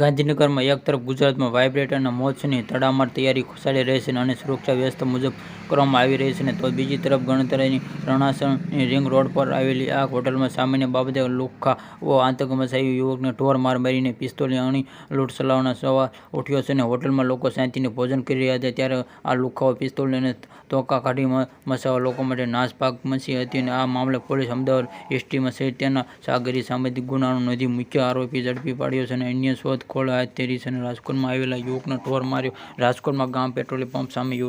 ગાંધીનગરમાં એક તરફ ગુજરાતમાં વાઇબ્રેટરના મહોત્સવની તડામાર તૈયારી ચાલી રહી છે અને સુરક્ષા વ્યવસ્થા મુજબ કરવામાં આવી રહી છે, તો બીજી તરફ ગણતરીની રણાસણની રિંગ રોડ પર આવેલી આ હોટલમાં સામાન્ય બાબતે લુખ્ખાઓ આતંક મચાવી યુવકને ઢોર માર મારીને પિસ્તોલથી અણી લૂંટ ચલાવવાનો સવાલ ઉઠ્યો છે. હોટલમાં લોકો શાંતિથી ભોજન કરી રહ્યા હતા ત્યારે આ લુખ્ખાઓ પિસ્તોલ લઈને તોકા કાઢી મચાવવા લોકો માટે નાસભાગ મચી હતી. આ મામલે પોલીસે અમદાવાદ એસટીમાં સહિત તેના સાગરી સામાજિક ગુનાઓ નોંધી મુખ્ય આરોપી ઝડપી પાડ્યો છે અને અન્ય શોધખોળ હાથ ધરી છે. રાજકોટમાં આવેલા યુવકને ઢોર માર્યો. રાજકોટમાં ગામ પેટ્રોલ પંપ સામે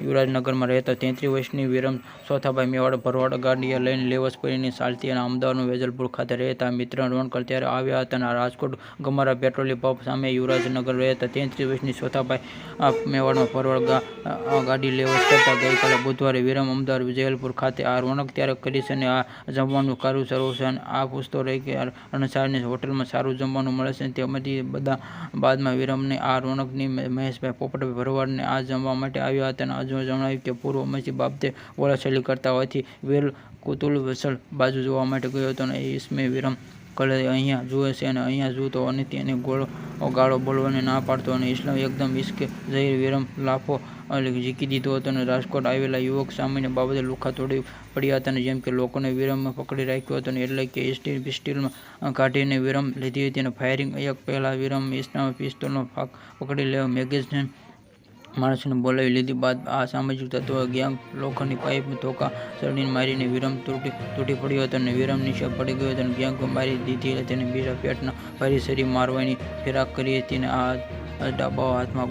યુવરાજનગરમાં રહેતા 33 વર્ષની વિરમ સોથાભાઈ મેવાડા ભરવાડ ગાડી લઈને લેવસ પહેરીને ચાલતી અને અમદાવાદમાં વેજલપુર ખાતે રહેતા મિત્ર રોનકલ ત્યારે આવ્યા હતા. રાજકોટ ગમારા પેટ્રોલ પંપ સામે યુવરાજનગર રહેતા 33 વર્ષની સોથાભાઈ મેવાડમાં ભરવાડ ગાડી લેવસ કરતા ગઈકાલે બુધવારે વિરમ અમદાવાદ વેજલપુર ખાતે આ રોનક ત્યારે કરી છે અને આ જમવાનું કારું સર્વ છે. આ પૂછતો રહી કે રણછાડની હોટલમાં સારું જમવાનું મળે છે તેમાંથી બધા બાદમાં વિરમને આ રોનકની મહેશભાઈ પોપટભાઈ ભરવાડને આ જમવા માટે આવ્યા હતા. જણાવ્યું કે પૂર્વ મસી બાબતે બોલાચાલી કરતા હોવાથી વેલ કુતુલ વસલ બાજુ જોવા માટે ગયો હતો અને ઈસમે વિરમ કલે અહીંયા જુએ છે અને અહીંયા જૂતો અને તેને ગાળો બોલવાને ના પાડતો અને ઇસ્લામ એકદમ ઇશ્કે ઝહીર વિરમ લાફો ઝીકી દીધો હતો અને રાજકોટ આવેલા યુવક સામાન્ય બાબતે લુખ્ખા તોડી પડ્યા હતા જેમ કે લોકોને વિરમમાં પકડી રાખ્યો હતો એટલે કે પિસ્તોલમાં કાઢીને વિરમ લીધી હતી અને ફાયરિંગ એક પહેલા વિરમ ઇસ્લામ પિસ્તોલનો ફાંક પકડી લેવા મેગેઝિન માણસોને બોલાવી લીધી બાદ આ સામાજિક તત્વો ગેંગ લોખંડની પાઇપ ધોકા ચડીને મારીને વિરમ તૂટી પડ્યો હતો અને વિરમ નીચે પડી ગયો હતો અને ગેંગ મારી દીધી તેને બીજા પેટના ભારી શરીર મારવાની ફિરાક કરી હતી અને આ ડાબા હાથમાં